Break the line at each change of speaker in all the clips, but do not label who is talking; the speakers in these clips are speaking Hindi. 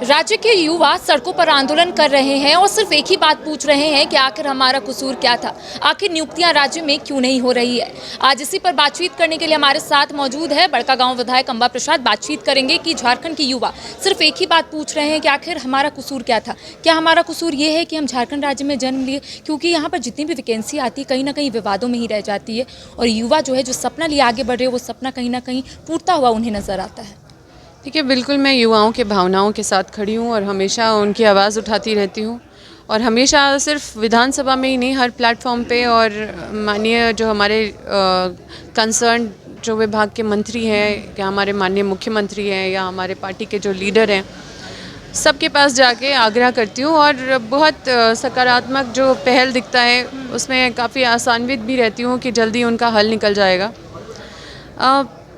राज्य के युवा सड़कों पर आंदोलन कर रहे हैं और सिर्फ एक ही बात पूछ रहे हैं कि आखिर हमारा कसूर क्या था, आखिर नियुक्तियां राज्य में क्यों नहीं हो रही है। आज इसी पर बातचीत करने के लिए हमारे साथ मौजूद है बड़कागांव विधायक अंबा प्रसाद। बातचीत करेंगे कि झारखंड के युवा सिर्फ एक ही बात पूछ रहे हैं कि आखिर हमारा कसूर क्या था। क्या हमारा कसूर ये है कि हम झारखंड राज्य में जन्म लिए? क्योंकि यहाँ पर जितनी भी वैकेंसी आती है कहीं ना कहीं विवादों में ही रह जाती है और युवा जो है जो सपना लिए आगे बढ़ रहे हैं वो सपना कहीं ना कहीं टूटता हुआ उन्हें नजर आता है।
देखिए, बिल्कुल मैं युवाओं के भावनाओं के साथ खड़ी हूँ और हमेशा उनकी आवाज़ उठाती रहती हूँ और हमेशा सिर्फ विधानसभा में ही नहीं, हर प्लेटफॉर्म पे। और माननीय जो हमारे कंसर्न जो विभाग के मंत्री हैं या हमारे माननीय मुख्यमंत्री हैं या हमारे पार्टी के जो लीडर हैं, सबके पास जाके आग्रह करती हूँ और बहुत सकारात्मक जो पहल दिखता है उसमें काफ़ी आसान्वित भी रहती हूँ कि जल्दी उनका हल निकल जाएगा।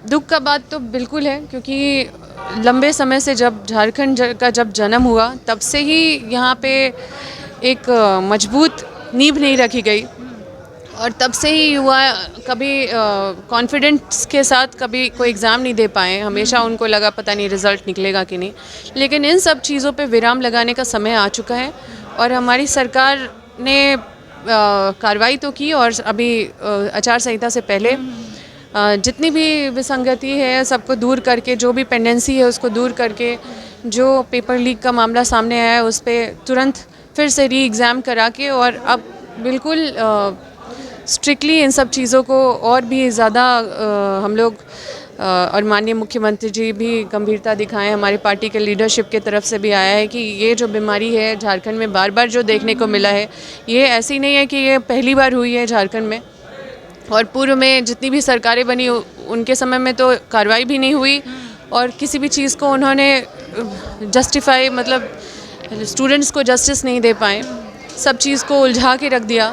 दुख का बात तो बिल्कुल है, क्योंकि लंबे समय से जब झारखंड का जब जन्म हुआ तब से ही यहाँ पे एक मजबूत नींव नहीं रखी गई और तब से ही युवा कभी कॉन्फिडेंस के साथ कभी कोई एग्ज़ाम नहीं दे पाए। हमेशा उनको लगा पता नहीं रिज़ल्ट निकलेगा कि नहीं, लेकिन इन सब चीज़ों पे विराम लगाने का समय आ चुका है और हमारी सरकार ने कार्रवाई तो की और अभी आचार संहिता से पहले जितनी भी विसंगति है सबको दूर करके, जो भी पेंडेंसी है उसको दूर करके, जो पेपर लीक का मामला सामने आया है उस पर तुरंत फिर से री एग्ज़ाम करा के और अब बिल्कुल स्ट्रिक्टली इन सब चीज़ों को और भी ज़्यादा हम लोग और माननीय मुख्यमंत्री जी भी गंभीरता दिखाएं। हमारी पार्टी के लीडरशिप की तरफ से भी आया है कि ये जो बीमारी है झारखंड में बार बार जो देखने को मिला है, ये ऐसी नहीं है कि ये पहली बार हुई है झारखंड में। और पूर्व में जितनी भी सरकारें बनी उनके समय में तो कार्रवाई भी नहीं हुई और किसी भी चीज़ को उन्होंने जस्टिफाई, मतलब स्टूडेंट्स को जस्टिस नहीं दे पाए, सब चीज़ को उलझा के रख दिया।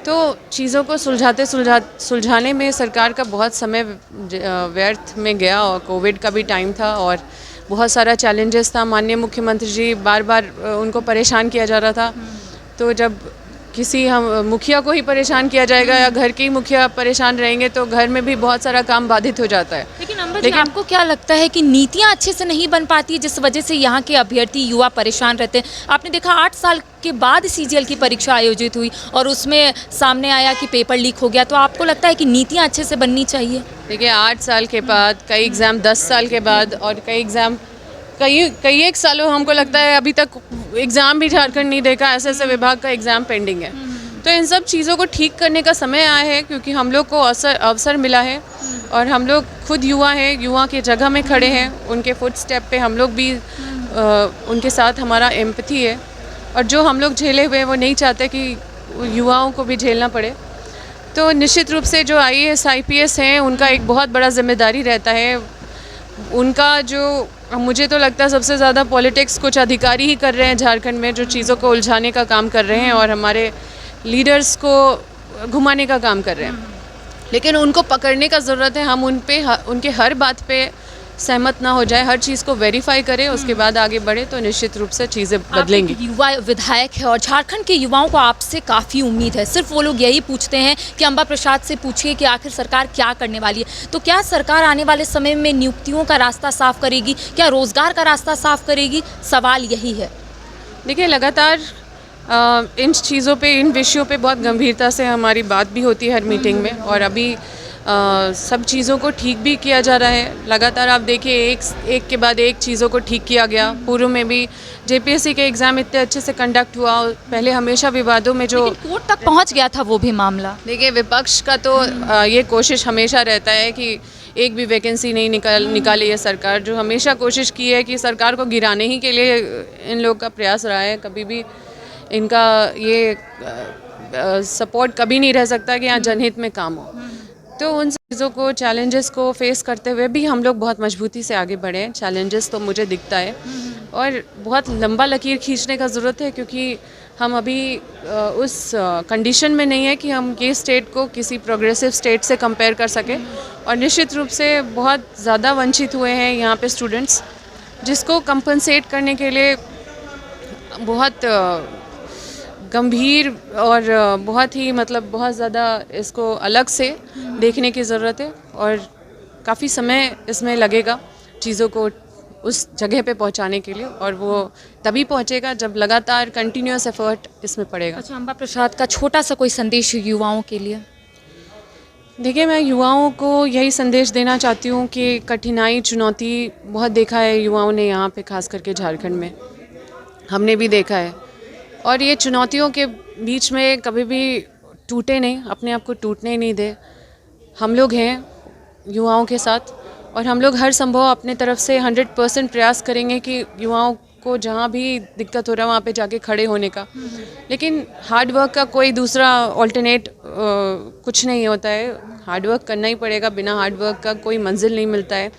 तो चीज़ों को सुलझाने में सरकार का बहुत समय व्यर्थ में गया और कोविड का भी टाइम था और बहुत सारा चैलेंजेस था। माननीय मुख्यमंत्री जी बार बार उनको परेशान किया जा रहा था, तो जब किसी हम मुखिया को ही परेशान किया जाएगा या घर के ही मुखिया परेशान रहेंगे तो घर में भी बहुत सारा काम बाधित हो जाता है।
लेकिन अंबा जी, आपको क्या लगता है कि नीतियां अच्छे से नहीं बन पाती जिस वजह से यहाँ के अभ्यर्थी युवा परेशान रहते हैं? आपने देखा 8 साल के बाद सीजीएल की परीक्षा आयोजित हुई और उसमें सामने आया कि पेपर लीक हो गया, तो आपको लगता है कि नीतियाँ अच्छे से बननी चाहिए?
देखिए, 8 साल के बाद कई एग्ज़ाम, 10 साल के बाद और कई एग्ज़ाम कई एक सालों, हमको लगता है अभी तक एग्ज़ाम भी झारखंड नहीं देखा, ऐसे विभाग का एग्ज़ाम पेंडिंग है। तो इन सब चीज़ों को ठीक करने का समय आया है, क्योंकि हम लोग को अवसर मिला है और हम लोग खुद युवा हैं, युवा की जगह में खड़े हैं, उनके फुट स्टेप पे हम लोग भी उनके साथ हमारा एम्पैथी है और जो हम लोग झेले हुए वो नहीं चाहते कि युवाओं को भी झेलना पड़े। तो निश्चित रूप से जो IAS IPS हैं उनका एक बहुत बड़ा जिम्मेदारी रहता है। उनका जो, मुझे तो लगता है सबसे ज़्यादा पॉलिटिक्स कुछ अधिकारी ही कर रहे हैं झारखंड में, जो चीज़ों को उलझाने का काम कर रहे हैं और हमारे लीडर्स को घुमाने का काम कर रहे हैं। लेकिन उनको पकड़ने का ज़रूरत है। हम उनके हर बात पे सहमत ना हो जाए, हर चीज़ को वेरीफाई करें, उसके बाद आगे बढ़े तो निश्चित रूप से चीज़ें बदलेंगी।
युवा विधायक है और झारखंड के युवाओं को आपसे काफ़ी उम्मीद है। सिर्फ वो लोग यही पूछते हैं कि अंबा प्रसाद से पूछिए कि आखिर सरकार क्या करने वाली है। तो क्या सरकार आने वाले समय में नियुक्तियों का रास्ता साफ करेगी? क्या रोजगार का रास्ता साफ करेगी? सवाल यही है।
देखिए, लगातार इन चीज़ों पे, इन विषयों पे बहुत गंभीरता से हमारी बात भी होती है हर मीटिंग में और अभी सब चीज़ों को ठीक भी किया जा रहा है। लगातार आप देखिए एक के बाद एक चीज़ों को ठीक किया गया। पूर्व में भी JPSC के एग्ज़ाम इतने अच्छे से कंडक्ट हुआ, पहले हमेशा विवादों में जो
कोर्ट तक पहुंच गया था वो भी मामला।
देखिए, विपक्ष का तो ये कोशिश हमेशा रहता है कि एक भी वैकेंसी नहीं निकाली है सरकार, जो हमेशा कोशिश की है कि सरकार को गिराने ही के लिए इन लोग का प्रयास रहा है। कभी भी इनका ये सपोर्ट कभी नहीं रह सकता कि यहाँ जनहित में काम हो। तो उन चीज़ों को, चैलेंजेस को फेस करते हुए भी हम लोग बहुत मजबूती से आगे बढ़े हैं। चैलेंजेस तो मुझे दिखता है और बहुत लंबा लकीर खींचने का ज़रूरत है, क्योंकि हम अभी उस कंडीशन में नहीं है कि हम ये स्टेट को किसी प्रोग्रेसिव स्टेट से कंपेयर कर सकें। और निश्चित रूप से बहुत ज़्यादा वंचित हुए हैं यहाँ पे स्टूडेंट्स, जिसको कंपनसेट करने के लिए बहुत गंभीर और बहुत ही, मतलब बहुत ज़्यादा इसको अलग से देखने की ज़रूरत है और काफ़ी समय इसमें लगेगा चीज़ों को उस जगह पे पहुंचाने के लिए, और वो तभी पहुंचेगा जब लगातार कंटिन्यूअस एफर्ट इसमें पड़ेगा।
अच्छा, अम्बा प्रसाद का छोटा सा कोई संदेश युवाओं के लिए?
देखिए, मैं युवाओं को यही संदेश देना चाहती हूँ कि कठिनाई, चुनौती बहुत देखा है युवाओं ने यहाँ पे, खास करके झारखंड में हमने भी देखा है, और ये चुनौतियों के बीच में कभी भी टूटे नहीं, अपने आप को टूटने नहीं दे। हम लोग हैं युवाओं के साथ, और हम लोग हर संभव अपने तरफ से 100% प्रयास करेंगे कि युवाओं को जहाँ भी दिक्कत हो रहा है वहाँ पे जाके खड़े होने का। लेकिन हार्ड वर्क का कोई दूसरा ऑल्टरनेट कुछ नहीं होता है, हार्ड वर्क करना ही पड़ेगा, बिना हार्ड वर्क का कोई मंजिल नहीं मिलता है।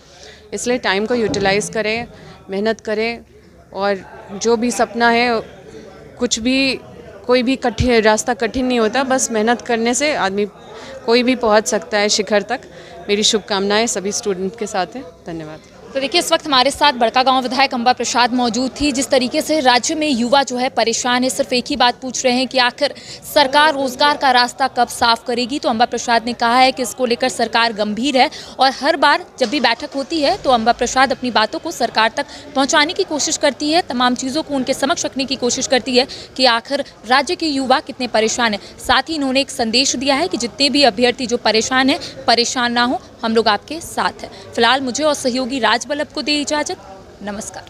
इसलिए टाइम को यूटिलाइज़ करें, मेहनत करें, और जो भी सपना है, कुछ भी, कोई भी रास्ता कठिन नहीं होता, बस मेहनत करने से आदमी कोई भी पहुंच सकता है शिखर तक। मेरी शुभकामनाएं सभी स्टूडेंट के साथ हैं। धन्यवाद।
तो देखिए, इस वक्त हमारे साथ बड़कागांव विधायक अम्बा प्रसाद मौजूद थी। जिस तरीके से राज्य में युवा जो है परेशान है, सिर्फ एक ही बात पूछ रहे हैं कि आखिर सरकार रोजगार का रास्ता कब साफ करेगी। तो अम्बा प्रसाद ने कहा है कि इसको लेकर सरकार गंभीर है, और हर बार जब भी बैठक होती है तो अम्बा प्रसाद अपनी बातों को सरकार तक पहुँचाने की कोशिश करती है, तमाम चीज़ों को उनके समक्ष रखने की कोशिश करती है कि आखिर राज्य के युवा कितने परेशान हैं। साथ ही इन्होंने एक संदेश दिया है कि जितने भी अभ्यर्थी जो परेशान हैं, परेशान ना हो, हम लोग आपके साथ हैं। फिलहाल मुझे और सहयोगी राज बल्लभ को दे इजाज़त। नमस्कार।